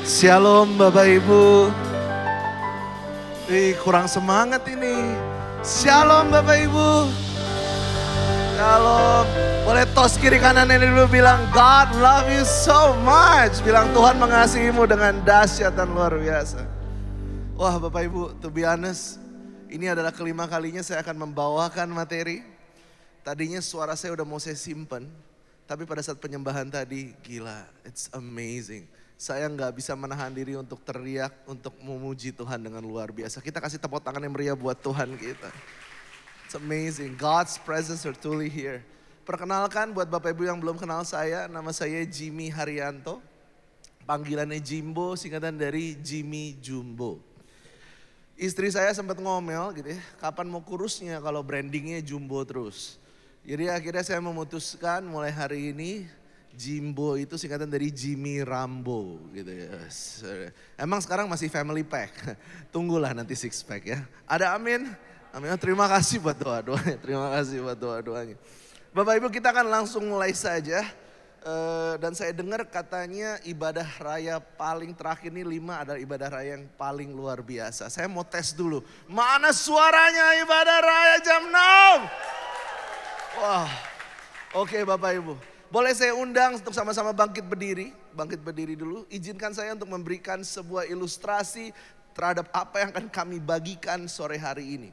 Shalom Bapak Ibu. Kurang semangat ini. Shalom Bapak Ibu. Shalom. Boleh tos kiri kanan ini dulu bilang God love you so much. Bilang Tuhan mengasihimu dengan dahsyat dan luar biasa. Wah Bapak Ibu, to be honest, ini adalah kelima kalinya saya akan membawakan materi. Tadinya suara saya udah mau saya simpen, tapi pada saat penyembahan tadi, gila, it's amazing. Saya nggak bisa menahan diri untuk teriak, untuk memuji Tuhan dengan luar biasa. Kita kasih tepuk tangan yang meriah buat Tuhan kita. It's amazing, God's presence are truly here. Perkenalkan buat Bapak Ibu yang belum kenal saya, nama saya Jimmy Haryanto. Panggilannya Jimbo, singkatan dari Jimmy Jumbo. Istri saya sempat ngomel gitu ya, kapan mau kurusnya kalau brandingnya Jumbo terus. Jadi akhirnya saya memutuskan mulai hari ini Jimbo itu singkatan dari Jimmy Rambo gitu ya. Emang sekarang masih family pack, tunggulah nanti six pack ya. Ada amin? Amin. Terima kasih buat doa-doanya, terima kasih buat doa-doanya. Bapak Ibu kita akan langsung mulai saja. Dan saya dengar katanya ibadah raya paling terakhir ini 5 adalah ibadah raya yang paling luar biasa. Saya mau tes dulu, mana suaranya ibadah raya jam 6? Wah, oke Bapak Ibu. Boleh saya undang untuk sama-sama bangkit berdiri dulu. Izinkan saya untuk memberikan sebuah ilustrasi terhadap apa yang akan kami bagikan sore hari ini.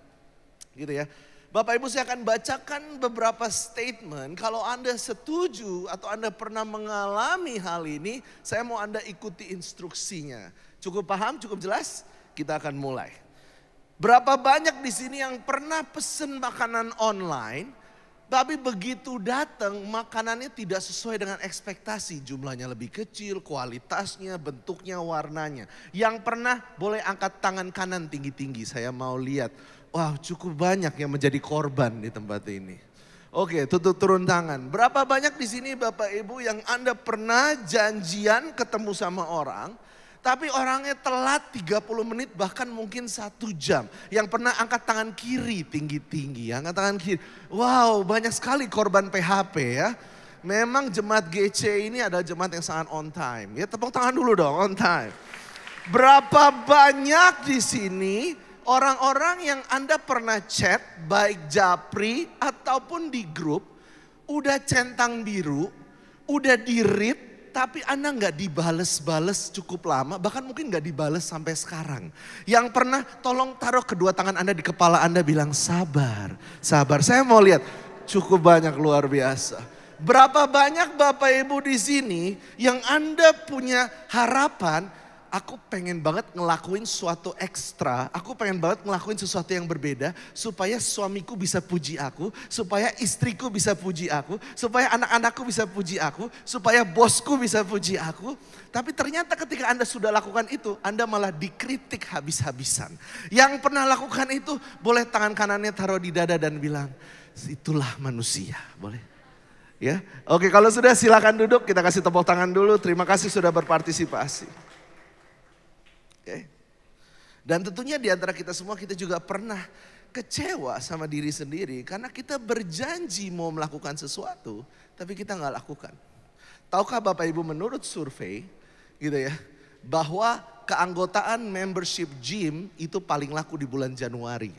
Gitu ya. Bapak Ibu saya akan bacakan beberapa statement. Kalau Anda setuju atau Anda pernah mengalami hal ini, saya mau Anda ikuti instruksinya. Cukup paham, cukup jelas? Kita akan mulai. Berapa banyak di sini yang pernah pesen makanan online, tapi begitu datang makanannya tidak sesuai dengan ekspektasi. Jumlahnya lebih kecil, kualitasnya, bentuknya, warnanya. Yang pernah boleh angkat tangan kanan tinggi-tinggi, saya mau lihat. Wah cukup banyak yang menjadi korban di tempat ini. Oke, tutup turun tangan. Berapa banyak di sini Bapak Ibu yang Anda pernah janjian ketemu sama orang, tapi orangnya telat 30 menit bahkan mungkin 1 jam. Yang pernah angkat tangan kiri tinggi-tinggi, angkat tangan kiri. Wow, banyak sekali korban PHP ya. Memang jemaat GC ini adalah jemaat yang sangat on time. Ya tepuk tangan dulu dong, on time. Berapa banyak di sini orang-orang yang Anda pernah chat, baik japri ataupun di grup, udah centang biru, udah di-read, tapi Anda nggak dibales-bales cukup lama, bahkan mungkin nggak dibales sampai sekarang. Yang pernah tolong taruh kedua tangan Anda di kepala Anda bilang sabar, sabar. Saya mau lihat cukup banyak luar biasa. Berapa banyak Bapak Ibu di sini yang Anda punya harapan, aku pengen banget ngelakuin sesuatu ekstra, aku pengen banget ngelakuin sesuatu yang berbeda supaya suamiku bisa puji aku, supaya istriku bisa puji aku, supaya anak-anakku bisa puji aku, supaya bosku bisa puji aku. Tapi ternyata ketika Anda sudah lakukan itu, Anda malah dikritik habis-habisan. Yang pernah lakukan itu boleh tangan kanannya taruh di dada dan bilang, itulah manusia, boleh? Ya, oke kalau sudah silakan duduk, kita kasih tepuk tangan dulu. Terima kasih sudah berpartisipasi. Dan tentunya di antara kita semua kita juga pernah kecewa sama diri sendiri karena kita berjanji mau melakukan sesuatu tapi kita nggak lakukan. Tahukah Bapak Ibu menurut survei gitu ya bahwa keanggotaan membership gym itu paling laku di bulan Januari.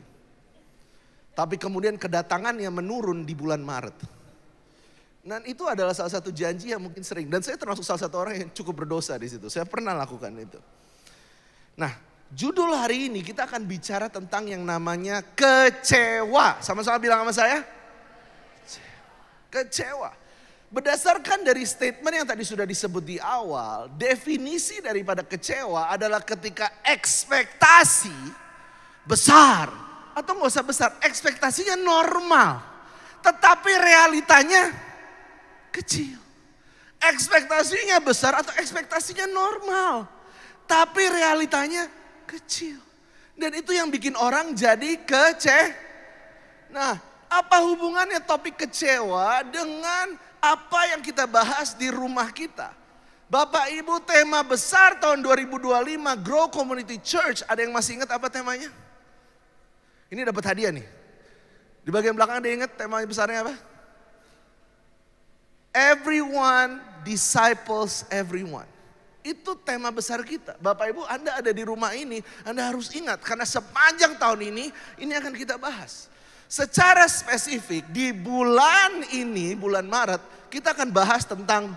Tapi kemudian kedatangannya menurun di bulan Maret. Dan itu adalah salah satu janji yang mungkin sering dan saya termasuk salah satu orang yang cukup berdosa di situ. Saya pernah lakukan itu. Nah, judul hari ini kita akan bicara tentang yang namanya kecewa. Sama-sama bilang sama saya. Kecewa. Berdasarkan dari statement yang tadi sudah disebut di awal, definisi daripada kecewa adalah ketika ekspektasi besar. Atau nggak usah besar, ekspektasinya normal. Tetapi realitanya kecil. Ekspektasinya besar atau ekspektasinya normal. Tapi realitanya kecil. Dan itu yang bikin orang jadi Nah, apa hubungannya topik kecewa dengan apa yang kita bahas di rumah kita? Bapak Ibu, tema besar tahun 2025 Grow Community Church. Ada yang masih ingat apa temanya? Ini dapat hadiah nih. Di bagian belakang ada yang ingat tema besarnya apa? Everyone disciples everyone. Itu tema besar kita. Bapak Ibu, Anda ada di rumah ini, Anda harus ingat. Karena sepanjang tahun ini akan kita bahas. Secara spesifik di bulan ini, bulan Maret, kita akan bahas tentang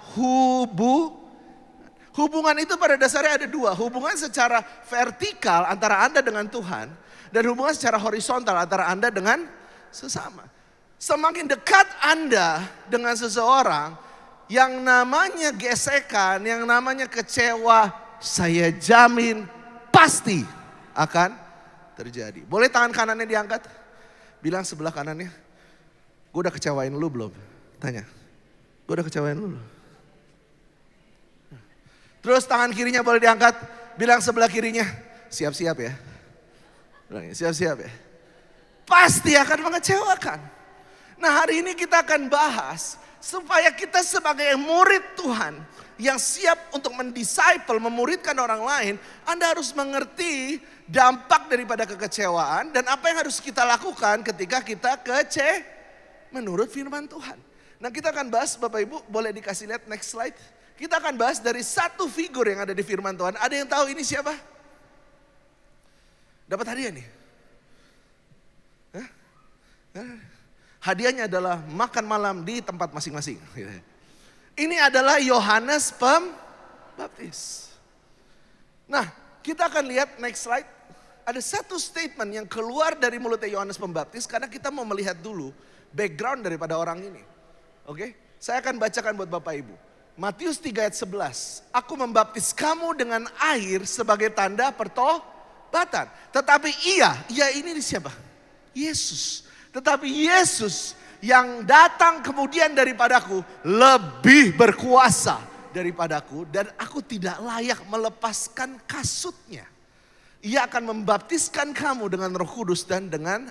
hubungan itu pada dasarnya ada dua. Hubungan secara vertikal antara Anda dengan Tuhan. Dan hubungan secara horizontal antara Anda dengan sesama. Semakin dekat Anda dengan seseorang, yang namanya gesekan, yang namanya kecewa, saya jamin pasti akan terjadi. Boleh tangan kanannya diangkat? Bilang sebelah kanannya, gue udah kecewain lu belum? Tanya, gue udah kecewain lu belum? Terus tangan kirinya boleh diangkat, bilang sebelah kirinya, siap-siap ya. Bilang siap-siap ya. Pasti akan mengecewakan. Nah, hari ini kita akan bahas supaya kita sebagai murid Tuhan yang siap untuk mendisciple, memuridkan orang lain, Anda harus mengerti dampak daripada kekecewaan dan apa yang harus kita lakukan ketika kita menurut firman Tuhan. Nah, kita akan bahas, Bapak Ibu, boleh dikasih lihat next slide. Kita akan bahas dari satu figur yang ada di firman Tuhan. Ada yang tahu ini siapa? Dapat hadiah nih. Hah? Hadiahnya adalah makan malam di tempat masing-masing. Ini adalah Yohanes Pembaptis. Nah, kita akan lihat next slide. Ada satu statement yang keluar dari mulutnya Yohanes Pembaptis karena kita mau melihat dulu background daripada orang ini. Oke, saya akan bacakan buat Bapak Ibu. Matius 3 ayat 11. Aku membaptis kamu dengan air sebagai tanda pertobatan. Tetapi ia ini siapa? Yesus. Tetapi Yesus yang datang kemudian daripadaku lebih berkuasa daripadaku dan aku tidak layak melepaskan kasutnya. Ia akan membaptiskan kamu dengan Roh Kudus dan dengan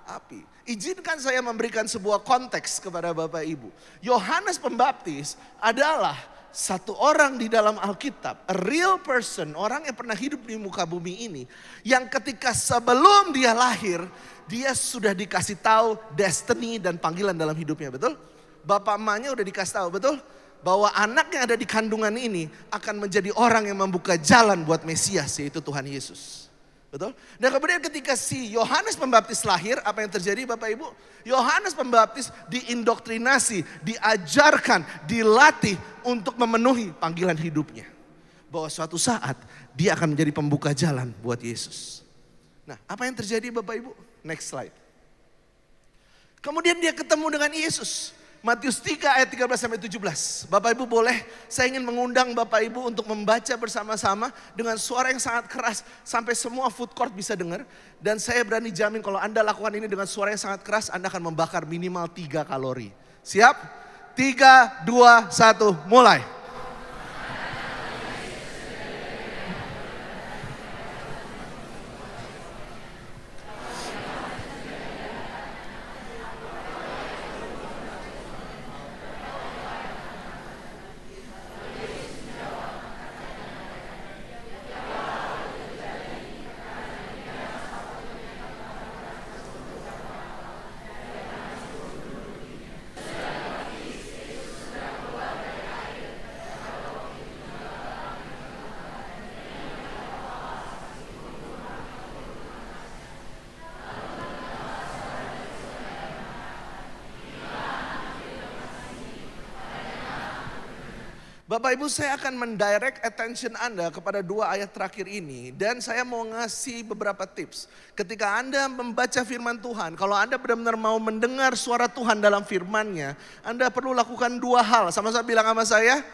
api. Izinkan saya memberikan sebuah konteks kepada Bapak Ibu. Yohanes Pembaptis adalah satu orang di dalam Alkitab, a real person, orang yang pernah hidup di muka bumi ini, yang ketika sebelum dia lahir, dia sudah dikasih tahu destiny dan panggilan dalam hidupnya, betul? Bapak emaknya udah dikasih tahu, betul? Bahwa anak yang ada di kandungan ini akan menjadi orang yang membuka jalan buat Mesias, yaitu Tuhan Yesus. Betul? Dan kemudian ketika si Yohanes Pembaptis lahir, apa yang terjadi Bapak Ibu? Yohanes Pembaptis diindoktrinasi, diajarkan, dilatih untuk memenuhi panggilan hidupnya. Bahwa suatu saat dia akan menjadi pembuka jalan buat Yesus. Nah, apa yang terjadi Bapak Ibu? Next slide. Kemudian dia ketemu dengan Yesus. Matius 3 ayat 13 sampai 17. Bapak Ibu boleh, saya ingin mengundang Bapak Ibu untuk membaca bersama-sama dengan suara yang sangat keras sampai semua food court bisa dengar. Dan saya berani jamin kalau Anda lakukan ini dengan suara yang sangat keras, Anda akan membakar minimal 3 kalori. Siap? 3, 2, 1, mulai. Bapak Ibu, saya akan mendirect attention Anda kepada 2 ayat terakhir ini. Dan saya mau ngasih beberapa tips. Ketika Anda membaca firman Tuhan, kalau Anda benar-benar mau mendengar suara Tuhan dalam firman-Nya, Anda perlu lakukan 2 hal. Sama-sama bilang sama saya,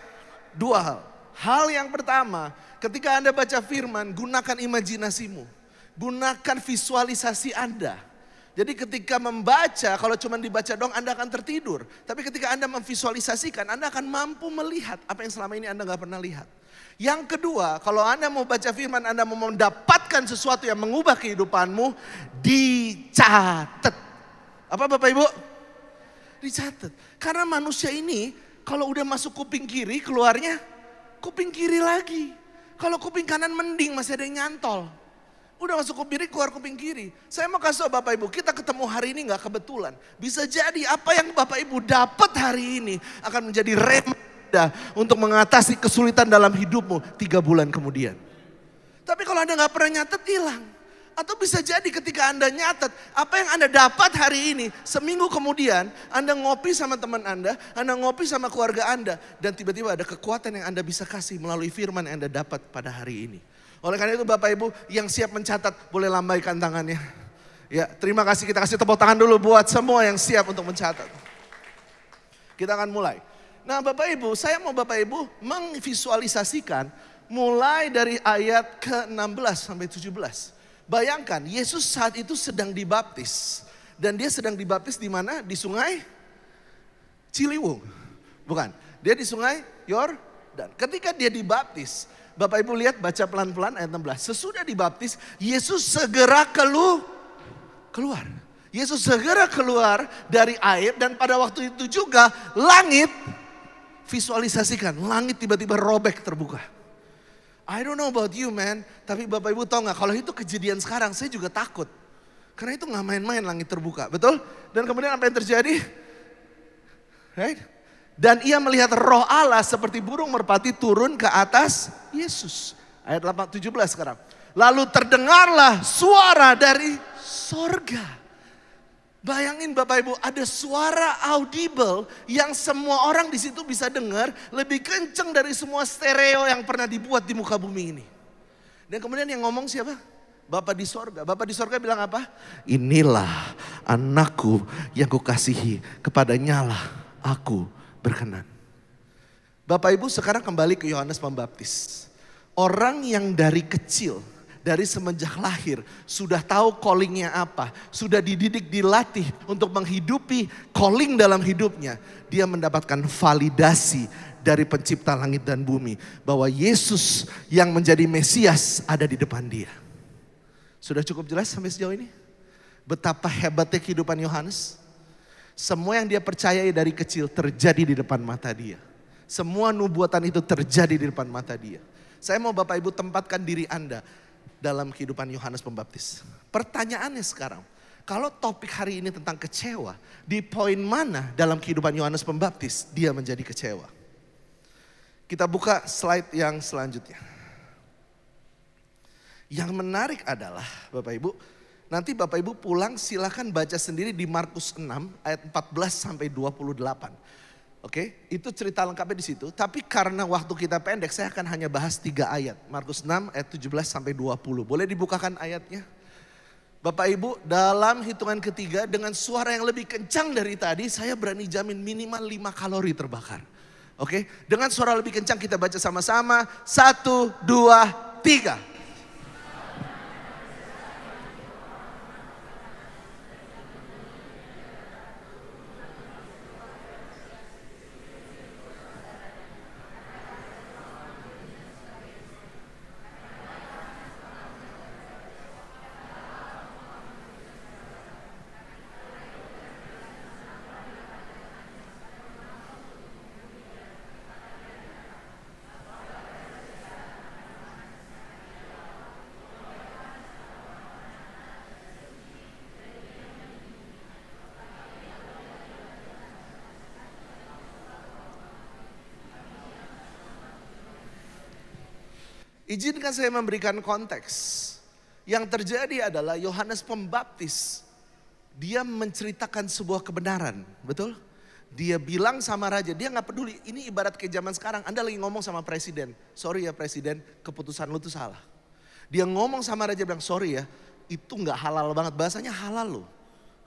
2 hal. Hal yang pertama, ketika Anda baca firman, gunakan imajinasimu. Gunakan visualisasi Anda. Jadi ketika membaca, kalau cuma dibaca dong Anda akan tertidur. Tapi ketika Anda memvisualisasikan, Anda akan mampu melihat apa yang selama ini Anda gak pernah lihat. Yang kedua, kalau Anda mau baca firman, Anda mau mendapatkan sesuatu yang mengubah kehidupanmu, dicatat. Apa Bapak Ibu? Dicatat. Karena manusia ini kalau udah masuk kuping kiri, keluarnya kuping kiri lagi. Kalau kuping kanan mending, masih ada yang nyantol. Udah masuk kuping kiri, keluar kuping kiri. Saya mau kasih tahu Bapak Ibu, kita ketemu hari ini gak kebetulan. Bisa jadi apa yang Bapak Ibu dapat hari ini akan menjadi rema berbeda untuk mengatasi kesulitan dalam hidupmu 3 bulan kemudian. Tapi kalau Anda nggak pernah nyatet, hilang. Atau bisa jadi ketika Anda nyatet, apa yang Anda dapat hari ini, seminggu kemudian Anda ngopi sama teman Anda ngopi sama keluarga Anda. Dan tiba-tiba ada kekuatan yang Anda bisa kasih melalui firman yang Anda dapat pada hari ini. Oleh karena itu Bapak Ibu yang siap mencatat boleh lambaikan tangannya. Ya, terima kasih, kita kasih tepuk tangan dulu buat semua yang siap untuk mencatat. Kita akan mulai. Nah Bapak Ibu, saya mau Bapak Ibu memvisualisasikan mulai dari ayat ke-16 sampai 17. Bayangkan, Yesus saat itu sedang dibaptis. Dan dia sedang dibaptis di mana? Di sungai Ciliwung. Bukan, dia di sungai Yordan. Ketika dia dibaptis, Bapak Ibu lihat, baca pelan-pelan ayat 16. Sesudah dibaptis, Yesus segera keluar. Yesus segera keluar dari air dan pada waktu itu juga langit, visualisasikan, langit tiba-tiba robek terbuka. I don't know about you man, tapi Bapak Ibu tahu gak, kalau itu kejadian sekarang saya juga takut. Karena itu gak main-main langit terbuka, betul? Dan kemudian apa yang terjadi? Right? Dan ia melihat roh Allah seperti burung merpati turun ke atas Yesus. Ayat 17 sekarang. Lalu terdengarlah suara dari sorga. Bayangin Bapak Ibu, ada suara audible yang semua orang di situ bisa dengar lebih kenceng dari semua stereo yang pernah dibuat di muka bumi ini. Dan kemudian yang ngomong siapa? Bapa di sorga. Bapa di sorga bilang apa? Inilah anakku yang kukasihi, kepadanyalah aku berkenan. Bapak Ibu sekarang kembali ke Yohanes Pembaptis. Orang yang dari kecil, dari semenjak lahir sudah tahu callingnya apa. Sudah dididik, dilatih untuk menghidupi calling dalam hidupnya. Dia mendapatkan validasi dari pencipta langit dan bumi. Bahwa Yesus yang menjadi Mesias ada di depan dia. Sudah cukup jelas sampai sejauh ini? Betapa hebatnya kehidupan Yohanes. Semua yang dia percayai dari kecil terjadi di depan mata dia. Semua nubuatan itu terjadi di depan mata dia. Saya mau Bapak Ibu tempatkan diri Anda dalam kehidupan Yohanes Pembaptis. Pertanyaannya sekarang, kalau topik hari ini tentang kecewa, di poin mana dalam kehidupan Yohanes Pembaptis dia menjadi kecewa? Kita buka slide yang selanjutnya. Yang menarik adalah Bapak Ibu, nanti Bapak Ibu pulang silakan baca sendiri di Markus 6 ayat 14 sampai 28. Oke, itu cerita lengkapnya di situ. Tapi karena waktu kita pendek, saya akan hanya bahas 3 ayat. Markus 6 ayat 17 sampai 20. Boleh dibukakan ayatnya? Bapak Ibu, dalam hitungan ketiga dengan suara yang lebih kencang dari tadi, saya berani jamin minimal 5 kalori terbakar. Oke, dengan suara lebih kencang kita baca sama-sama. 1, 2, 3. Izinkan saya memberikan konteks. Yang terjadi adalah Yohanes Pembaptis, dia menceritakan sebuah kebenaran, betul? Dia bilang sama raja, dia gak peduli. Ini ibarat kayak zaman sekarang, Anda lagi ngomong sama presiden. Sorry ya presiden, keputusan lu tuh salah. Dia ngomong sama raja bilang, sorry ya, itu gak halal banget. Bahasanya halal loh.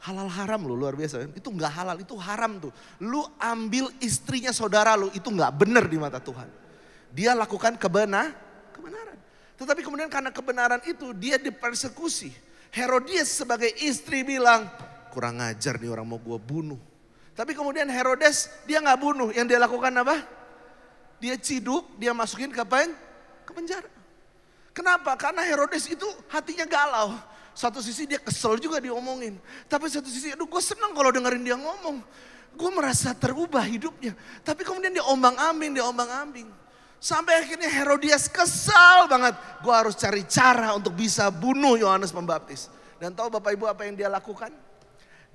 Halal haram loh, luar biasa. Itu gak halal, itu haram tuh. Lu ambil istrinya saudara lu, itu gak benar di mata Tuhan. Dia lakukan kebenaran. Tetapi kemudian karena kebenaran itu dia dipersekusi. Herodias sebagai istri bilang, kurang ajar nih orang mau gue bunuh. Tapi kemudian Herodes dia gak bunuh. Yang dia lakukan apa? Dia ciduk, dia masukin ke penjara. Kenapa? Karena Herodes itu hatinya galau. Satu sisi dia kesel juga diomongin. Tapi satu sisi, aduh gue senang kalau dengerin dia ngomong. Gue merasa terubah hidupnya. Tapi kemudian dia ombang-ambing. Sampai akhirnya Herodias kesal banget. Gue harus cari cara untuk bisa bunuh Yohanes Pembaptis. Dan tahu Bapak Ibu apa yang dia lakukan?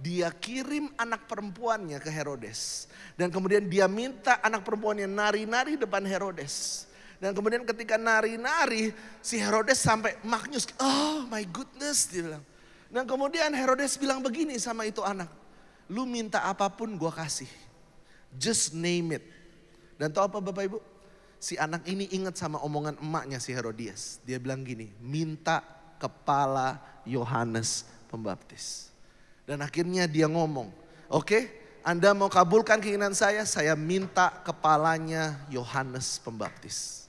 dia kirim anak perempuannya ke Herodes. Dan kemudian dia minta anak perempuannya nari-nari depan Herodes. Dan kemudian ketika nari-nari, si Herodes sampai maknyus. Oh my goodness, dia bilang. Dan kemudian Herodes bilang begini sama itu anak. Lu minta apapun gua kasih. Just name it. Dan tahu apa Bapak Ibu? Si anak ini ingat sama omongan emaknya si Herodias. Dia bilang gini, minta kepala Yohanes Pembaptis. Dan akhirnya dia ngomong, oke, Anda mau kabulkan keinginan saya minta kepalanya Yohanes Pembaptis.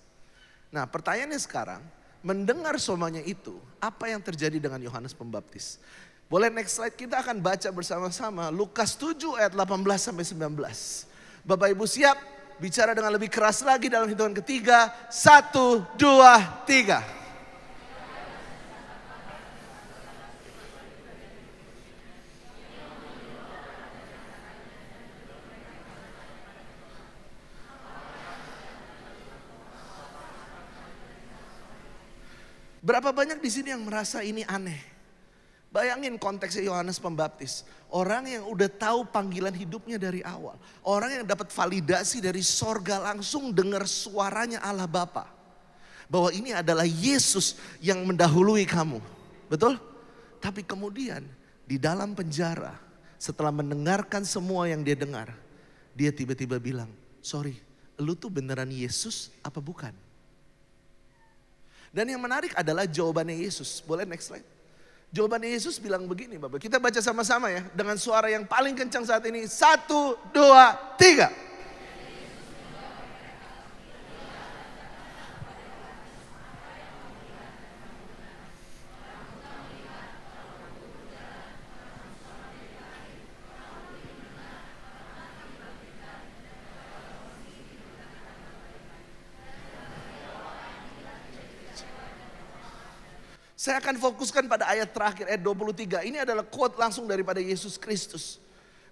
Nah pertanyaannya sekarang, mendengar semuanya itu, apa yang terjadi dengan Yohanes Pembaptis? Boleh next slide, kita akan baca bersama-sama Lukas 7 ayat 18 sampai 19. Bapak Ibu siap? Bicara dengan lebih keras lagi dalam hitungan ketiga. 1, 2, 3. Berapa banyak di sini yang merasa ini aneh? Bayangin konteksnya Yohanes Pembaptis. Orang yang udah tahu panggilan hidupnya dari awal. Orang yang dapat validasi dari sorga langsung dengar suaranya Allah Bapa. Bahwa ini adalah Yesus yang mendahului kamu. Betul? Tapi kemudian di dalam penjara setelah mendengarkan semua yang dia dengar. Dia tiba-tiba bilang, sorry, lu tuh beneran Yesus apa bukan? Dan yang menarik adalah jawabannya Yesus. Boleh next slide? Jawabannya Yesus bilang begini Bapak. Kita baca sama-sama ya. Dengan suara yang paling kencang saat ini. 1, 2, 3. Saya akan fokuskan pada ayat terakhir, ayat 23. Ini adalah quote langsung daripada Yesus Kristus.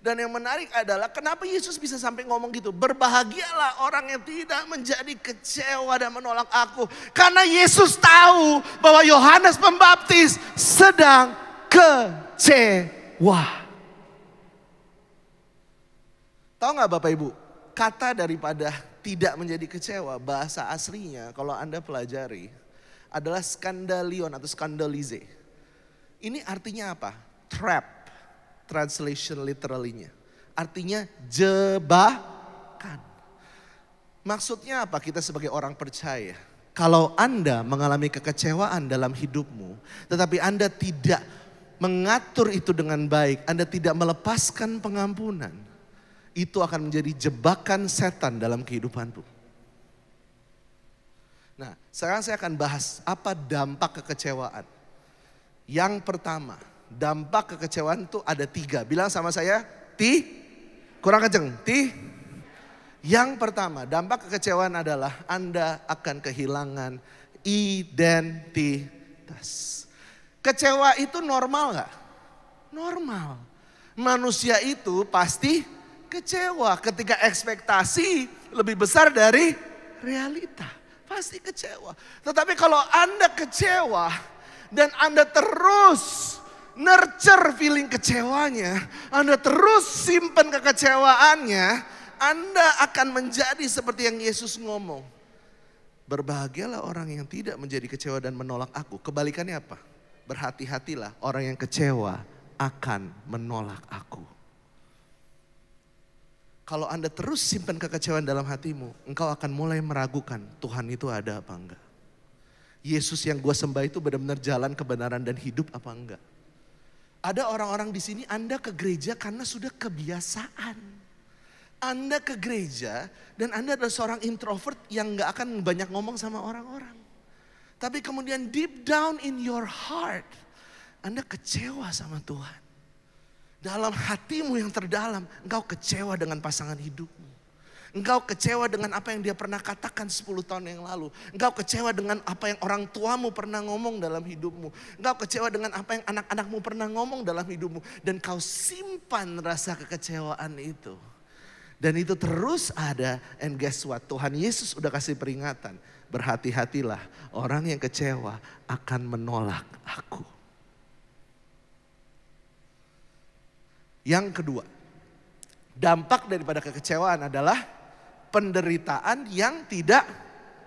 Dan yang menarik adalah kenapa Yesus bisa sampai ngomong gitu. Berbahagialah orang yang tidak menjadi kecewa dan menolak aku. Karena Yesus tahu bahwa Yohanes Pembaptis sedang kecewa. Tahu gak Bapak Ibu? Kata daripada tidak menjadi kecewa, bahasa aslinya kalau Anda pelajari adalah skandalion atau skandalize. Ini artinya apa? Trap, translation literally-nya. Artinya jebakan. Maksudnya apa kita sebagai orang percaya? Kalau Anda mengalami kekecewaan dalam hidupmu, tetapi Anda tidak mengatur itu dengan baik, Anda tidak melepaskan pengampunan, itu akan menjadi jebakan setan dalam kehidupanmu. Nah, sekarang saya akan bahas apa dampak kekecewaan. Yang pertama, dampak kekecewaan itu ada 3. Bilang sama saya, kurang kenceng, Yang pertama, dampak kekecewaan adalah Anda akan kehilangan identitas. Kecewa itu normal gak? Normal. Manusia itu pasti kecewa ketika ekspektasi lebih besar dari realita. Pasti kecewa. Tetapi kalau Anda kecewa dan Anda terus nurture feeling kecewanya, Anda terus simpan kekecewaannya, Anda akan menjadi seperti yang Yesus ngomong. Berbahagialah orang yang tidak menjadi kecewa dan menolak aku. Kebalikannya apa? Berhati-hatilah orang yang kecewa akan menolak aku. Kalau Anda terus simpan kekecewaan dalam hatimu, engkau akan mulai meragukan Tuhan itu ada apa enggak. Yesus yang gue sembah itu benar-benar jalan kebenaran dan hidup apa enggak. Ada orang-orang di sini Anda ke gereja karena sudah kebiasaan. Anda ke gereja dan Anda adalah seorang introvert yang enggak akan banyak ngomong sama orang-orang. Tapi kemudian deep down in your heart, Anda kecewa sama Tuhan. Dalam hatimu yang terdalam, engkau kecewa dengan pasangan hidupmu. Engkau kecewa dengan apa yang dia pernah katakan 10 tahun yang lalu. Engkau kecewa dengan apa yang orang tuamu pernah ngomong dalam hidupmu. Engkau kecewa dengan apa yang anak-anakmu pernah ngomong dalam hidupmu. Dan kau simpan rasa kekecewaan itu. Dan itu terus ada. And guess what? Tuhan Yesus udah kasih peringatan. Berhati-hatilah, orang yang kecewa akan menolak aku. Yang kedua, dampak daripada kekecewaan adalah penderitaan yang tidak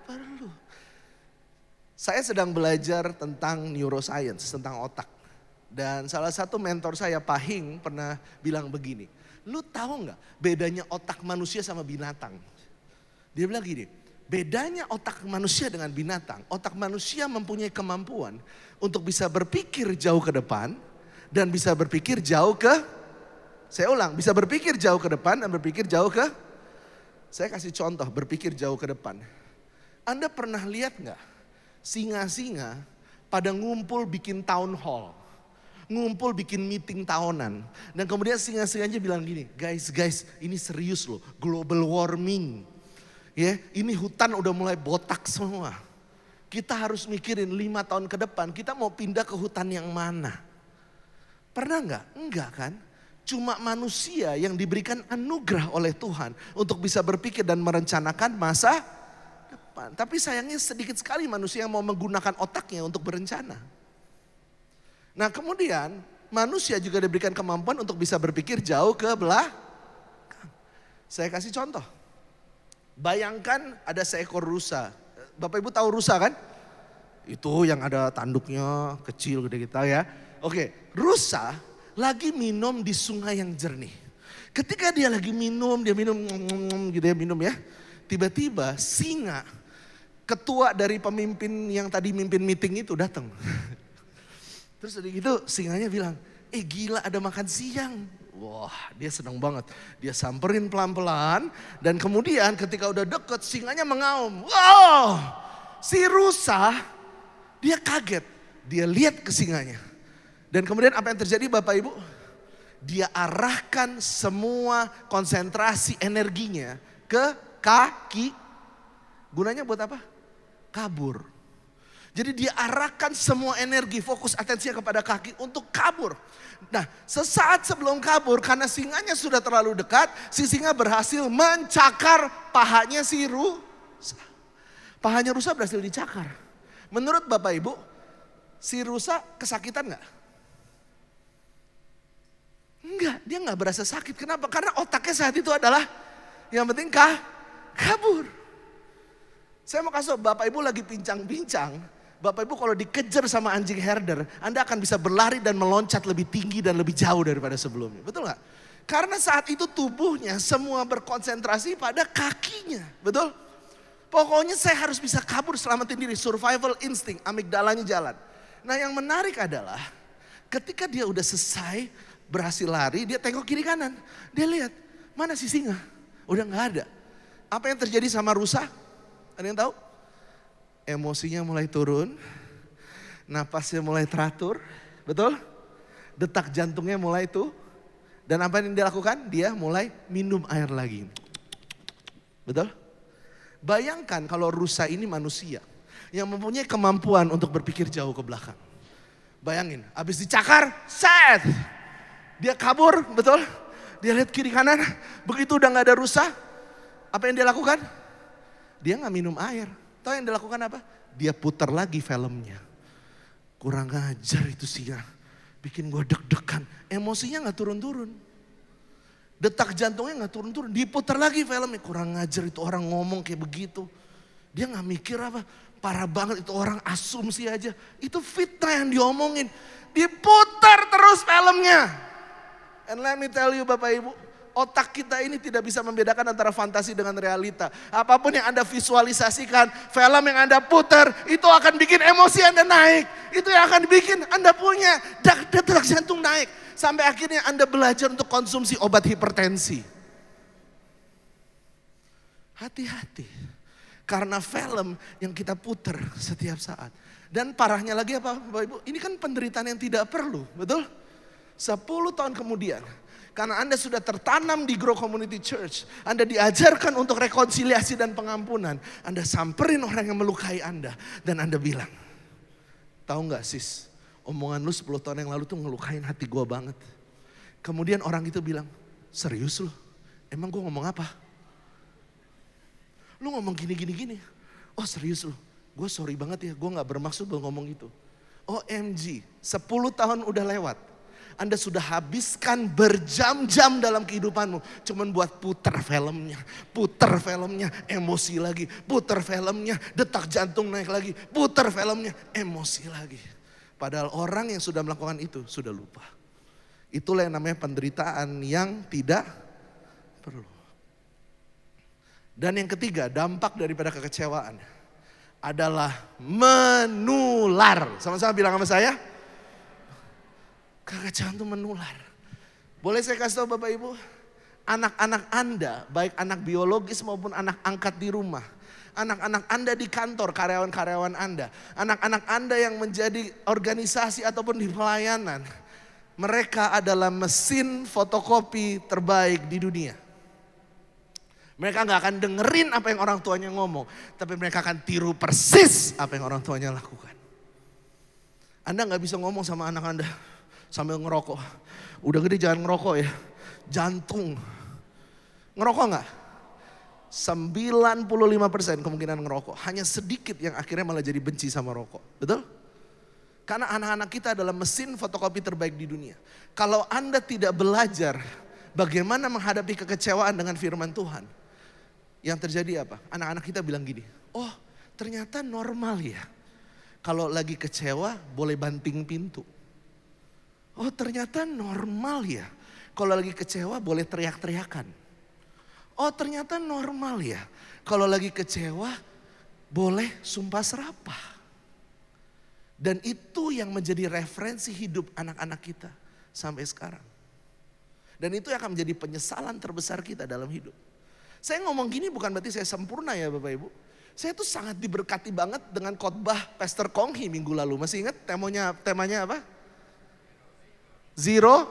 perlu. Saya sedang belajar tentang neuroscience, tentang otak. Dan salah satu mentor saya, Pak Hing, pernah bilang begini. Lu tahu nggak bedanya otak manusia sama binatang? Dia bilang gini, bedanya otak manusia dengan binatang. Otak manusia mempunyai kemampuan untuk bisa berpikir jauh ke depan dan bisa berpikir jauh ke, saya ulang, bisa berpikir jauh ke depan dan berpikir jauh ke, saya kasih contoh berpikir jauh ke depan. Anda pernah lihat nggak singa-singa pada ngumpul bikin town hall? Ngumpul bikin meeting tahunan. Dan kemudian singa-singanya bilang gini, guys ini serius loh, global warming. Ya, ini hutan udah mulai botak semua. Kita harus mikirin 5 tahun ke depan kita mau pindah ke hutan yang mana. Pernah nggak? Enggak kan? Cuma manusia yang diberikan anugerah oleh Tuhan untuk bisa berpikir dan merencanakan masa depan. Tapi sayangnya sedikit sekali manusia yang mau menggunakan otaknya untuk berencana. Nah kemudian manusia juga diberikan kemampuan untuk bisa berpikir jauh ke belakang. Saya kasih contoh. Bayangkan ada seekor rusa. Bapak Ibu tahu rusa kan? Itu yang ada tanduknya kecil gede kita ya. Oke, rusa lagi minum di sungai yang jernih. Ketika dia lagi minum, dia minum gitu ya, minum ya. Tiba-tiba singa, ketua dari pemimpin yang tadi mimpin meeting itu datang. Terus udah gitu singanya bilang, gila ada makan siang. Wah dia senang banget. Dia samperin pelan-pelan dan kemudian ketika udah deket singanya mengaum. Wow si rusa dia kaget. Dia lihat ke singanya. Dan kemudian apa yang terjadi Bapak Ibu? Dia arahkan semua konsentrasi energinya ke kaki. Gunanya buat apa? Kabur. Jadi dia arahkan semua energi, fokus atensinya kepada kaki untuk kabur. Nah sesaat sebelum kabur karena singanya sudah terlalu dekat, si singa berhasil mencakar pahanya si rusa. Pahanya rusa berhasil dicakar. Menurut Bapak Ibu, si rusa kesakitan gak? Enggak, dia gak berasa sakit. Kenapa? Karena otaknya saat itu adalah yang penting kabur. Saya mau kasih Bapak Ibu lagi pincang-pincang. Bapak Ibu kalau dikejar sama anjing herder, Anda akan bisa berlari dan meloncat lebih tinggi dan lebih jauh daripada sebelumnya. Betul gak? Karena saat itu tubuhnya semua berkonsentrasi pada kakinya. Betul? Pokoknya saya harus bisa kabur selamatin diri. Survival instinct, amigdalanya jalan. Nah yang menarik adalah ketika dia udah selesai berhasil lari, dia tengok kiri kanan. Dia lihat, mana si singa? Udah gak ada. Apa yang terjadi sama rusa? Ada yang tahu? Emosinya mulai turun, napasnya mulai teratur, betul? Detak jantungnya mulai tuh. Dan apa yang dia lakukan? Dia mulai minum air lagi. Betul? Bayangkan kalau rusa ini manusia yang mempunyai kemampuan untuk berpikir jauh ke belakang. Bayangin, habis dicakar, set. Dia kabur, betul? Dia lihat kiri kanan, begitu udah gak ada rusa. Apa yang dia lakukan? Dia gak minum air. Tahu yang dia lakukan apa? Dia putar lagi filmnya. Kurang ajar itu singa. Bikin gue deg-degan. Emosinya gak turun-turun. Detak jantungnya gak turun-turun. Diputar lagi filmnya. Kurang ajar itu orang ngomong kayak begitu. Dia gak mikir apa. Parah banget itu orang asumsi aja. Itu fitnah yang diomongin. Diputar terus filmnya. And let me tell you Bapak Ibu. Otak kita ini tidak bisa membedakan antara fantasi dengan realita. Apapun yang Anda visualisasikan, film yang Anda putar, itu akan bikin emosi Anda naik. Itu yang akan bikin Anda punya detak jantung naik. Sampai akhirnya Anda belajar untuk konsumsi obat hipertensi. Hati-hati. Karena film yang kita putar setiap saat. Dan parahnya lagi apa Bapak Ibu? Ini kan penderitaan yang tidak perlu, betul? 10 tahun kemudian. Karena Anda sudah tertanam di Grow Community Church. Anda diajarkan untuk rekonsiliasi dan pengampunan. Anda samperin orang yang melukai Anda. Dan Anda bilang, tahu gak sis, omongan lu 10 tahun yang lalu tuh ngelukain hati gue banget. Kemudian orang itu bilang, serius lu? Emang gue ngomong apa? Lu ngomong gini. Oh serius lu? Gue sorry banget ya, gue gak bermaksud ngomong itu. OMG, 10 tahun udah lewat. Anda sudah habiskan berjam-jam dalam kehidupanmu. Cuman buat puter filmnya, emosi lagi. Puter filmnya, detak jantung naik lagi. Puter filmnya, emosi lagi. Padahal orang yang sudah melakukan itu sudah lupa. Itulah yang namanya penderitaan yang tidak perlu. Dan yang ketiga, dampak daripada kekecewaan adalah menular. Sama-sama bilang sama saya. Kekecewaan itu menular. Boleh saya kasih tahu Bapak Ibu? Anak-anak Anda, baik anak biologis maupun anak angkat di rumah. Anak-anak Anda di kantor, karyawan-karyawan Anda. Anak-anak Anda yang menjadi organisasi ataupun di pelayanan. Mereka adalah mesin fotokopi terbaik di dunia. Mereka gak akan dengerin apa yang orang tuanya ngomong. Tapi mereka akan tiru persis apa yang orang tuanya lakukan. Anda gak bisa ngomong sama anak Anda sambil ngerokok. Udah gede jangan ngerokok ya. Jantung. Ngerokok gak? 95% kemungkinan ngerokok. Hanya sedikit yang akhirnya malah jadi benci sama rokok. Betul? Karena anak-anak kita adalah mesin fotokopi terbaik di dunia. Kalau Anda tidak belajar bagaimana menghadapi kekecewaan dengan firman Tuhan. Yang terjadi apa? Anak-anak kita bilang gini, oh ternyata normal ya. Kalau lagi kecewa boleh banting pintu. Oh ternyata normal ya. Kalau lagi kecewa boleh teriak-teriakan. Oh ternyata normal ya. Kalau lagi kecewa boleh sumpah serapah. Dan itu yang menjadi referensi hidup anak-anak kita sampai sekarang. Dan itu yang akan menjadi penyesalan terbesar kita dalam hidup. Saya ngomong gini bukan berarti saya sempurna ya Bapak Ibu. Saya tuh sangat diberkati banget dengan khotbah Pastor Konghi minggu lalu. Masih ingat temanya apa? Zero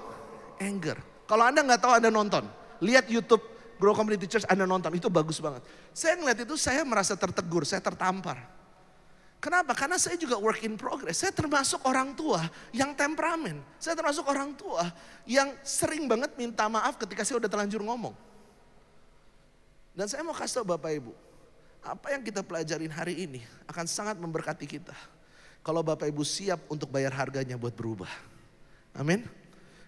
Anger. Kalau Anda gak tahu Anda nonton. Lihat YouTube Grow Community Church Anda nonton. Itu bagus banget. Saya ngeliat itu saya merasa tertegur, saya tertampar. Kenapa? Karena saya juga work in progress. Saya termasuk orang tua yang temperamen. Saya termasuk orang tua yang sering banget minta maaf ketika saya udah terlanjur ngomong. Dan saya mau kasih tahu Bapak Ibu, apa yang kita pelajarin hari ini akan sangat memberkati kita. Kalau Bapak Ibu siap untuk bayar harganya buat berubah. Amin.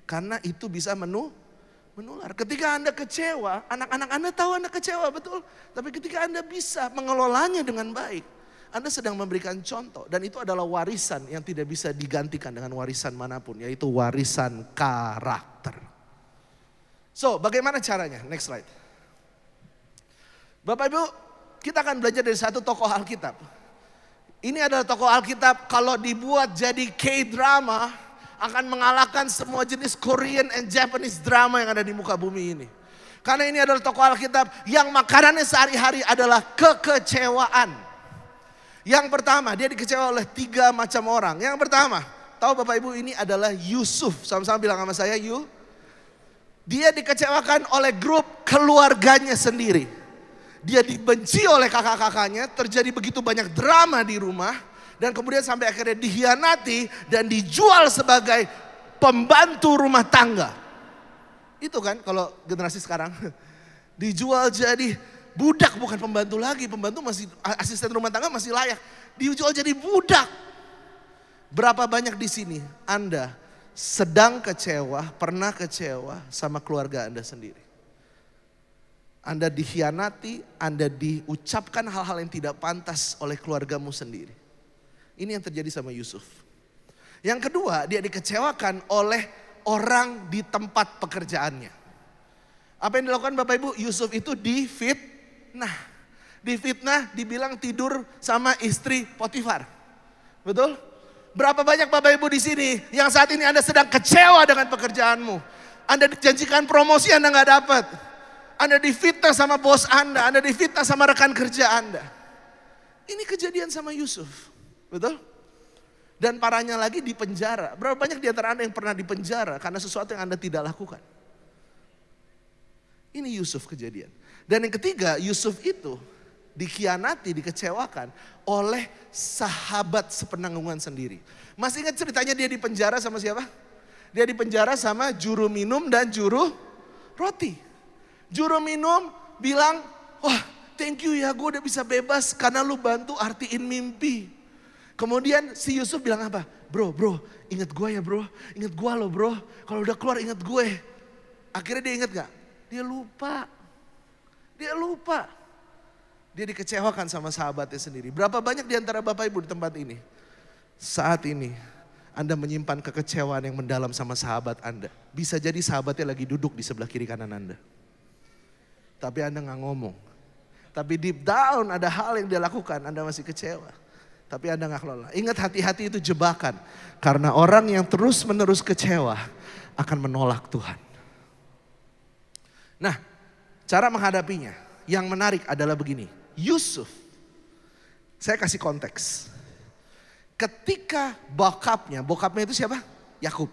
Karena itu bisa menular. Ketika Anda kecewa, anak-anak Anda tahu Anda kecewa betul. Tapi ketika Anda bisa mengelolanya dengan baik, Anda sedang memberikan contoh. Dan itu adalah warisan yang tidak bisa digantikan dengan warisan manapun. Yaitu warisan karakter. So bagaimana caranya? Next slide. Bapak Ibu, kita akan belajar dari satu tokoh Alkitab. Ini adalah tokoh Alkitab kalau dibuat jadi K-drama akan mengalahkan semua jenis Korean and Japanese drama yang ada di muka bumi ini. Karena ini adalah tokoh Alkitab yang makanannya sehari-hari adalah kekecewaan. Yang pertama, dia dikecewa oleh 3 macam orang. Yang pertama, tahu Bapak Ibu ini adalah Yusuf. Sama-sama bilang sama saya, Dia dikecewakan oleh grup keluarganya sendiri. Dia dibenci oleh kakak-kakaknya, terjadi begitu banyak drama di rumah. Dan kemudian sampai akhirnya dihianati dan dijual sebagai pembantu rumah tangga. Itu kan kalau generasi sekarang. Dijual jadi budak, bukan pembantu lagi. Pembantu masih, asisten rumah tangga masih layak. Dijual jadi budak. Berapa banyak di sini Anda sedang kecewa, pernah kecewa sama keluarga Anda sendiri. Anda dikhianati, Anda diucapkan hal-hal yang tidak pantas oleh keluargamu sendiri. Ini yang terjadi sama Yusuf. Yang kedua, dia dikecewakan oleh orang di tempat pekerjaannya. Apa yang dilakukan Bapak Ibu? Yusuf itu difitnah. Difitnah, dibilang tidur sama istri Potifar. Betul? Berapa banyak Bapak Ibu di sini yang saat ini Anda sedang kecewa dengan pekerjaanmu. Anda dijanjikan promosi, Anda gak dapat. Anda difitnah sama bos Anda difitnah sama rekan kerja Anda. Ini kejadian sama Yusuf, betul? Dan parahnya lagi di penjara. Berapa banyak di antara Anda yang pernah di penjara karena sesuatu yang Anda tidak lakukan? Ini Yusuf kejadian. Dan yang ketiga, Yusuf itu dikhianati, dikecewakan oleh sahabat sepenanggungan sendiri. Masih ingat ceritanya dia di penjara sama siapa? Dia di penjara sama juru minum dan juru roti. Juru minum bilang, wah thank you ya gue udah bisa bebas karena lu bantu artiin mimpi. Kemudian si Yusuf bilang apa? Bro, inget gue ya bro. Inget gue loh bro. Kalau udah keluar inget gue. Akhirnya dia inget gak? Dia lupa. Dia dikecewakan sama sahabatnya sendiri. Berapa banyak di antara Bapak Ibu di tempat ini? Saat ini Anda menyimpan kekecewaan yang mendalam sama sahabat Anda. Bisa jadi sahabatnya lagi duduk di sebelah kiri kanan Anda. Tapi Anda gak ngomong. Tapi deep down ada hal yang dia lakukan, Anda masih kecewa. Tapi Anda gak kelola. Ingat, hati-hati itu jebakan. Karena orang yang terus menerus kecewa akan menolak Tuhan. Nah, cara menghadapinya yang menarik adalah begini. Yusuf, saya kasih konteks. Ketika bokapnya itu siapa? Yakub,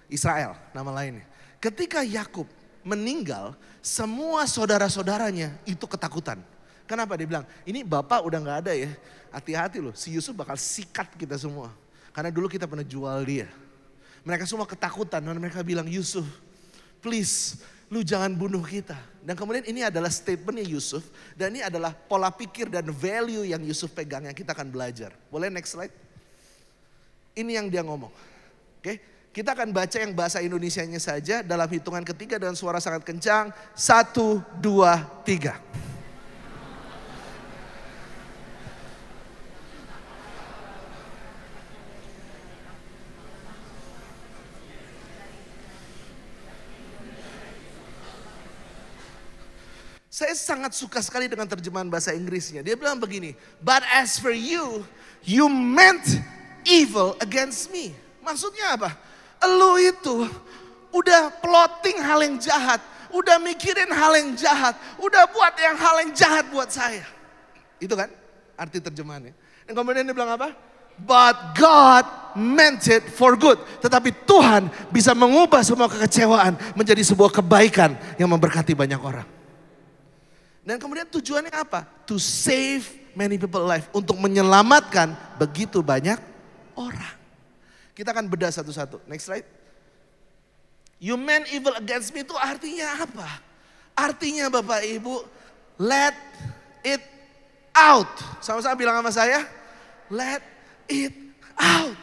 Israel nama lainnya. Ketika Yakub meninggal, semua saudara-saudaranya itu ketakutan. Kenapa? Dia bilang, ini bapak udah gak ada ya. Hati-hati loh, si Yusuf bakal sikat kita semua. Karena dulu kita pernah jual dia. Mereka semua ketakutan dan mereka bilang, Yusuf, please, lu jangan bunuh kita. Dan kemudian ini adalah statementnya Yusuf. Dan ini adalah pola pikir dan value yang Yusuf pegang yang kita akan belajar. Boleh next slide? Ini yang dia ngomong. Oke, kita akan baca yang bahasa Indonesianya saja dalam hitungan ketiga dengan suara sangat kencang. 1, 2, 3. Saya sangat suka sekali dengan terjemahan bahasa Inggrisnya. Dia bilang begini, but as for you, you meant evil against me. Maksudnya apa? Lu itu udah plotting hal yang jahat, udah mikirin hal yang jahat, udah buat hal yang jahat buat saya. Itu kan arti terjemahannya. Dan kemudian dia bilang apa? But God meant it for good. Tetapi Tuhan bisa mengubah semua kekecewaan menjadi sebuah kebaikan yang memberkati banyak orang. Dan kemudian tujuannya apa? To save many people life. Untuk menyelamatkan begitu banyak orang. Kita akan bedah satu-satu. Next slide. You meant evil against me itu artinya apa? Artinya Bapak Ibu, let it out. Sama-sama bilang sama saya, let it out.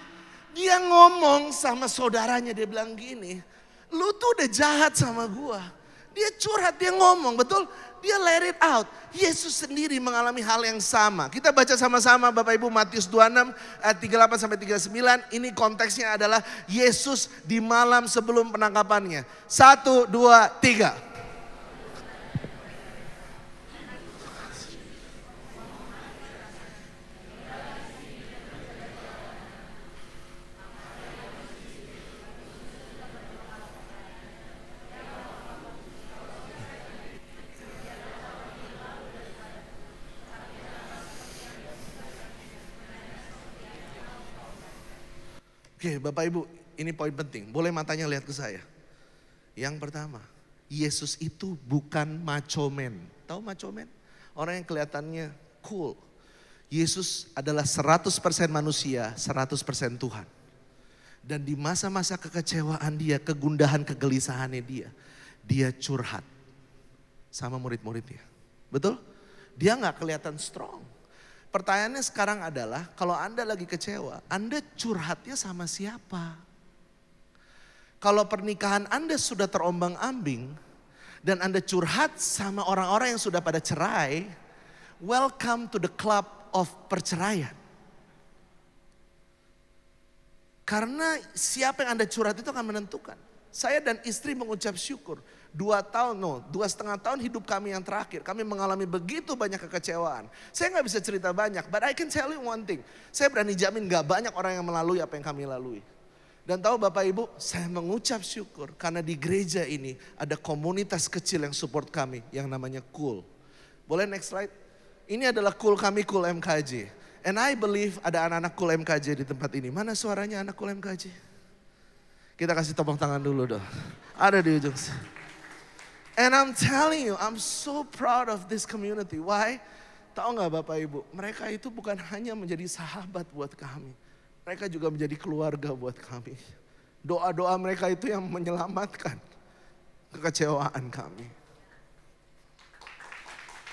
Dia ngomong sama saudaranya, dia bilang gini, lu tuh udah jahat sama gua. Dia curhat, dia ngomong, betul? Dia let it out. Yesus sendiri mengalami hal yang sama. Kita baca sama-sama Bapak Ibu Matius 26 ayat 38 sampai 39. Ini konteksnya adalah Yesus di malam sebelum penangkapannya. 1, 2, 3. Oke, Bapak Ibu, ini poin penting. Boleh matanya lihat ke saya. Yang pertama, Yesus itu bukan macho man. Tahu macho man? Orang yang kelihatannya cool. Yesus adalah 100% manusia, 100% Tuhan. Dan di masa-masa kekecewaan dia, kegundahan, kegelisahannya dia curhat sama murid-muridnya. Betul? Dia gak kelihatan strong. Pertanyaannya sekarang adalah, kalau Anda lagi kecewa, Anda curhatnya sama siapa? Kalau pernikahan Anda sudah terombang-ambing, dan Anda curhat sama orang-orang yang sudah pada cerai, welcome to the club of perceraian. Karena siapa yang Anda curhat itu akan menentukan. Saya dan istri mengucap syukur. 2,5 tahun hidup kami yang terakhir. Kami mengalami begitu banyak kekecewaan. Saya gak bisa cerita banyak, but I can tell you one thing. Saya berani jamin gak banyak orang yang melalui apa yang kami lalui. Dan tahu Bapak Ibu, saya mengucap syukur karena di gereja ini ada komunitas kecil yang support kami yang namanya Cool. Boleh next slide? Ini adalah Cool kami, Cool MKJ. And I believe ada anak-anak Cool MKJ di tempat ini. Mana suaranya anak Cool MKJ? Kita kasih tepuk tangan dulu dong. Ada di ujung. And I'm telling you, I'm so proud of this community. Why? Tahu nggak Bapak Ibu? Mereka itu bukan hanya menjadi sahabat buat kami. Mereka juga menjadi keluarga buat kami. Doa-doa mereka itu yang menyelamatkan kekecewaan kami.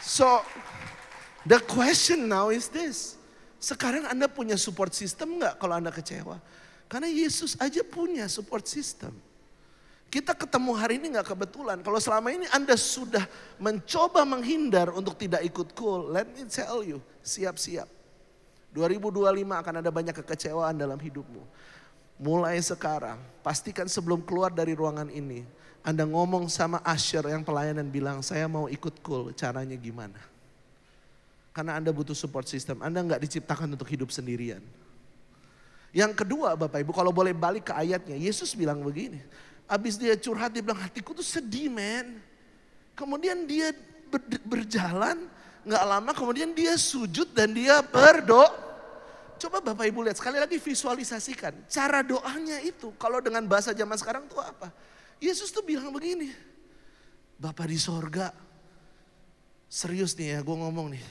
So, the question now is this. Sekarang Anda punya support system nggak kalau Anda kecewa? Karena Yesus aja punya support system. Kita ketemu hari ini nggak kebetulan. Kalau selama ini Anda sudah mencoba menghindar untuk tidak ikut cool, let me tell you, siap-siap. 2025 akan ada banyak kekecewaan dalam hidupmu. Mulai sekarang, pastikan sebelum keluar dari ruangan ini, Anda ngomong sama usher yang pelayanan bilang, saya mau ikut cool, caranya gimana? Karena Anda butuh support system, Anda nggak diciptakan untuk hidup sendirian. Yang kedua Bapak Ibu, kalau boleh balik ke ayatnya, Yesus bilang begini. Abis dia curhat, dia bilang hatiku tuh sedih men. Kemudian dia berjalan, gak lama kemudian dia sujud dan dia berdoa. Coba Bapak Ibu lihat, sekali lagi visualisasikan. Cara doanya itu, kalau dengan bahasa zaman sekarang tuh apa? Yesus tuh bilang begini. Bapa di sorga, serius nih ya gue ngomong nih.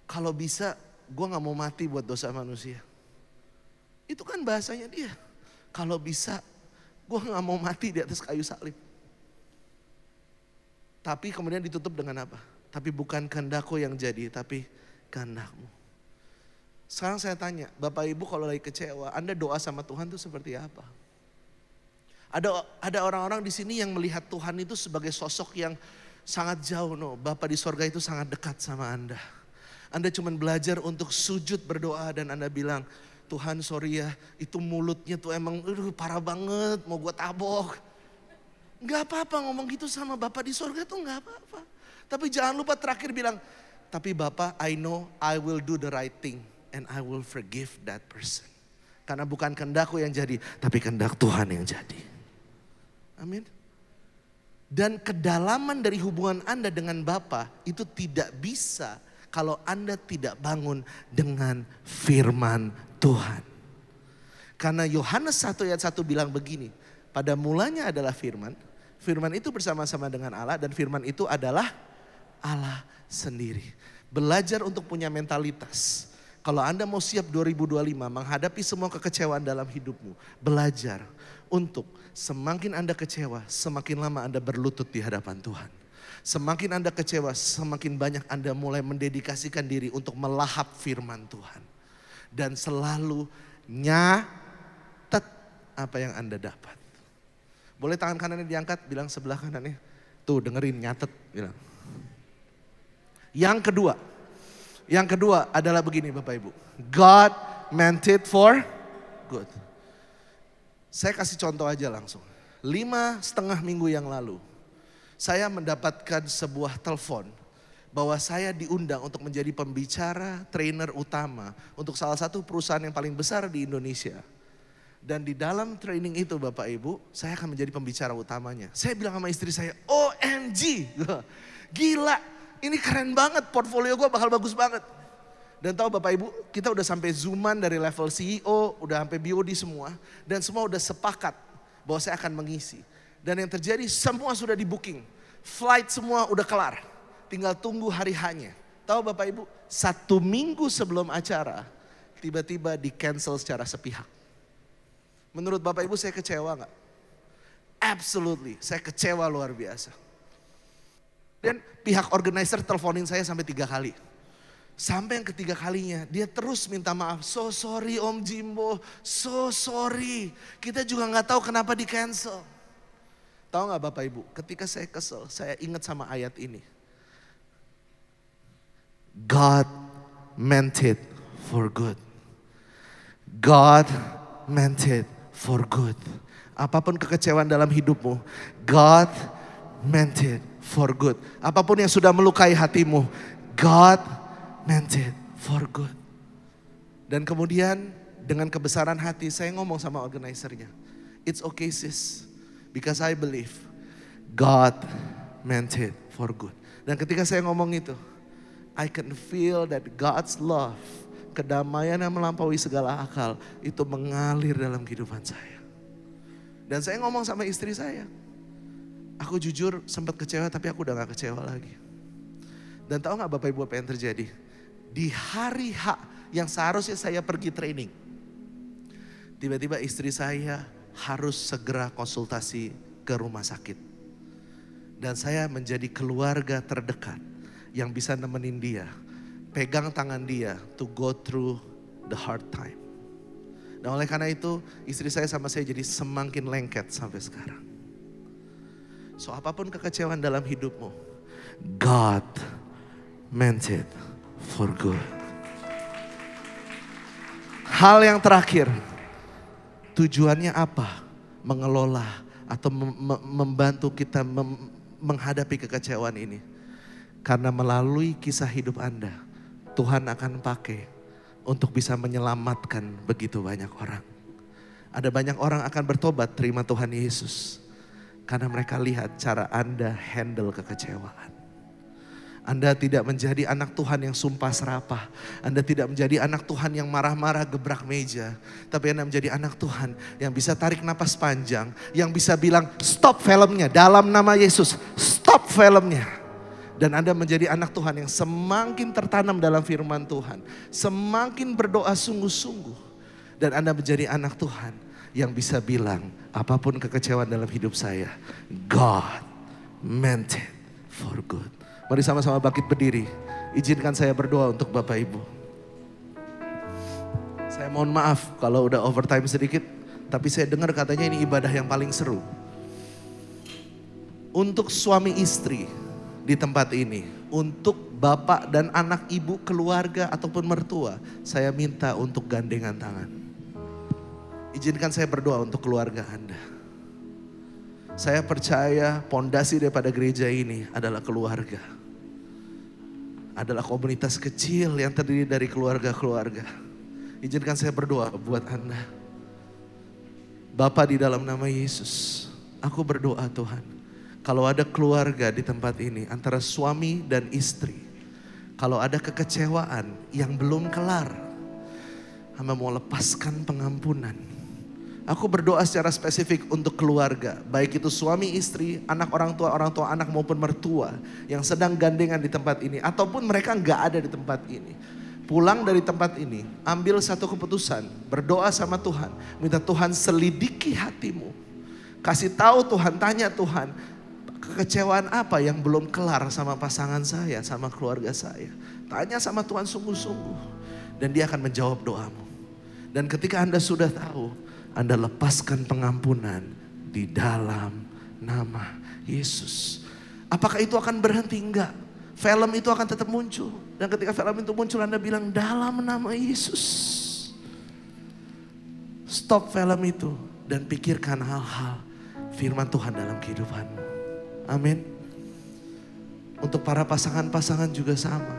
Kalau bisa gue gak mau mati buat dosa manusia. Itu kan bahasanya dia. Kalau bisa gue gak mau mati di atas kayu salib. Tapi kemudian ditutup dengan apa? Tapi bukan kehendakku yang jadi, tapi kehendakmu. Sekarang saya tanya, Bapak Ibu kalau lagi kecewa, Anda doa sama Tuhan itu seperti apa? Ada orang-orang di sini yang melihat Tuhan itu sebagai sosok yang sangat jauh. No, Bapa di sorga itu sangat dekat sama Anda. Anda cuma belajar untuk sujud berdoa dan Anda bilang, Tuhan sorry ya, itu mulutnya tuh emang parah banget, mau gue tabok. Gak apa-apa ngomong gitu sama Bapa di sorga tuh gak apa-apa. Tapi jangan lupa terakhir bilang, tapi Bapa I know I will do the right thing and I will forgive that person. Karena bukan kehendakku yang jadi, tapi kehendak Tuhan yang jadi. Amin. Dan kedalaman dari hubungan Anda dengan Bapa itu tidak bisa kalau Anda tidak bangun dengan firman Tuhan. Karena Yohanes 1 ayat 1 bilang begini, pada mulanya adalah firman, firman itu bersama-sama dengan Allah dan firman itu adalah Allah sendiri. Belajar untuk punya mentalitas. Kalau Anda mau siap 2025 menghadapi semua kekecewaan dalam hidupmu, belajar untuk semakin Anda kecewa, semakin lama Anda berlutut di hadapan Tuhan. Semakin Anda kecewa, semakin banyak Anda mulai mendedikasikan diri untuk melahap firman Tuhan. Dan selalu nyatet apa yang Anda dapat. Boleh tangan kanannya diangkat, bilang sebelah kanannya. Tuh dengerin, nyatet. Bilang. Yang kedua adalah begini Bapak Ibu. God meant it for good. Saya kasih contoh aja langsung. 5,5 minggu yang lalu, saya mendapatkan sebuah telepon bahwa saya diundang untuk menjadi pembicara trainer utama untuk salah satu perusahaan yang paling besar di Indonesia. Dan di dalam training itu Bapak Ibu, saya akan menjadi pembicara utamanya. Saya bilang sama istri saya, OMG, gila, ini keren banget, portfolio gue bakal bagus banget. Dan tahu Bapak Ibu, kita udah sampai zooman dari level CEO, udah sampai BOD semua. Dan semua udah sepakat bahwa saya akan mengisi. Dan yang terjadi semua sudah di booking, flight semua udah kelar. Tinggal tunggu hari H-nya. Tahu Bapak Ibu, 1 minggu sebelum acara, tiba-tiba di cancel secara sepihak. Menurut Bapak Ibu saya kecewa gak? Absolutely, saya kecewa luar biasa. Dan pihak organizer teleponin saya sampai 3 kali. Sampai yang ketiga kalinya dia terus minta maaf. So sorry Om Jimbo, so sorry. Kita juga gak tahu kenapa di cancel. Tahu gak Bapak Ibu, ketika saya kesel, saya ingat sama ayat ini. God meant it for good. God meant it for good. Apapun kekecewaan dalam hidupmu, God meant it for good. Apapun yang sudah melukai hatimu, God meant it for good. Dan kemudian dengan kebesaran hati saya ngomong sama organisernya, it's okay sis, because I believe God meant it for good. Dan ketika saya ngomong itu, I can feel that God's love, kedamaian yang melampaui segala akal, itu mengalir dalam kehidupan saya. Dan saya ngomong sama istri saya, aku jujur sempat kecewa tapi aku udah gak kecewa lagi. Dan tahu gak Bapak Ibu apa yang terjadi? Di hari H yang seharusnya saya pergi training, tiba-tiba istri saya harus segera konsultasi ke rumah sakit. Dan saya menjadi keluarga terdekat yang bisa nemenin dia pegang tangan dia to go through the hard time. Dan oleh karena itu istri saya sama saya jadi semakin lengket sampai sekarang. So apapun kekecewaan dalam hidupmu, God meant it for good. Hal yang terakhir, tujuannya apa? Mengelola atau membantu kita menghadapi kekecewaan ini. Karena melalui kisah hidup Anda, Tuhan akan pakai untuk bisa menyelamatkan begitu banyak orang. Ada banyak orang akan bertobat terima Tuhan Yesus. Karena mereka lihat cara Anda handle kekecewaan. Anda tidak menjadi anak Tuhan yang sumpah serapah. Anda tidak menjadi anak Tuhan yang marah-marah gebrak meja. Tapi Anda menjadi anak Tuhan yang bisa tarik napas panjang. Yang bisa bilang stop filmnya dalam nama Yesus. Stop filmnya. Dan Anda menjadi anak Tuhan yang semakin tertanam dalam firman Tuhan. Semakin berdoa sungguh-sungguh. Dan Anda menjadi anak Tuhan yang bisa bilang apapun kekecewaan dalam hidup saya, God meant it for good. Mari sama-sama bangkit berdiri. Izinkan saya berdoa untuk Bapak Ibu. Saya mohon maaf kalau udah overtime sedikit, tapi saya dengar katanya ini ibadah yang paling seru. Untuk suami istri di tempat ini, untuk bapak dan anak ibu, keluarga ataupun mertua, saya minta untuk gandengan tangan. Izinkan saya berdoa untuk keluarga Anda. Saya percaya pondasi daripada gereja ini adalah keluarga. Adalah komunitas kecil yang terdiri dari keluarga-keluarga. Izinkan saya berdoa buat Anda. Bapa di dalam nama Yesus, aku berdoa Tuhan. Kalau ada keluarga di tempat ini antara suami dan istri. Kalau ada kekecewaan yang belum kelar. Hamba mau lepaskan pengampunan. Aku berdoa secara spesifik untuk keluarga, baik itu suami istri, anak orang tua anak maupun mertua yang sedang gandengan di tempat ini ataupun mereka nggak ada di tempat ini. Pulang dari tempat ini, ambil satu keputusan, berdoa sama Tuhan, minta Tuhan selidiki hatimu. Kasih tahu Tuhan, tanya Tuhan, kekecewaan apa yang belum kelar sama pasangan saya, sama keluarga saya. Tanya sama Tuhan sungguh-sungguh dan Dia akan menjawab doamu. Dan ketika Anda sudah tahu, Anda lepaskan pengampunan di dalam nama Yesus. Apakah itu akan berhenti? Enggak. Film itu akan tetap muncul. Dan ketika film itu muncul Anda bilang dalam nama Yesus. Stop film itu dan pikirkan hal-hal firman Tuhan dalam kehidupanmu. Amin. Untuk para pasangan-pasangan juga sama.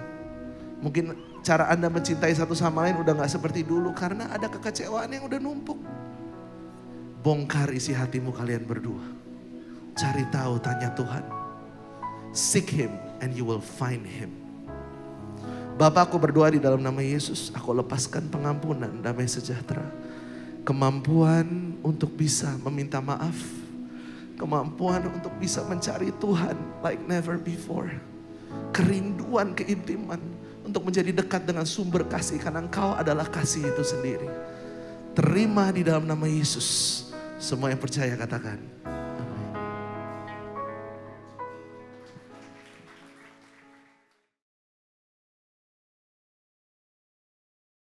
Mungkin cara Anda mencintai satu sama lain udah gak seperti dulu karena ada kekecewaan yang udah numpuk. Bongkar isi hatimu kalian berdua. Cari tahu, tanya Tuhan. Seek Him and you will find Him. Bapa, aku berdoa di dalam nama Yesus. Aku lepaskan pengampunan, damai sejahtera. Kemampuan untuk bisa meminta maaf. Kemampuan untuk bisa mencari Tuhan like never before. Kerinduan, keintiman untuk menjadi dekat dengan sumber kasih. Karena Engkau adalah kasih itu sendiri. Terima di dalam nama Yesus. Semua yang percaya katakan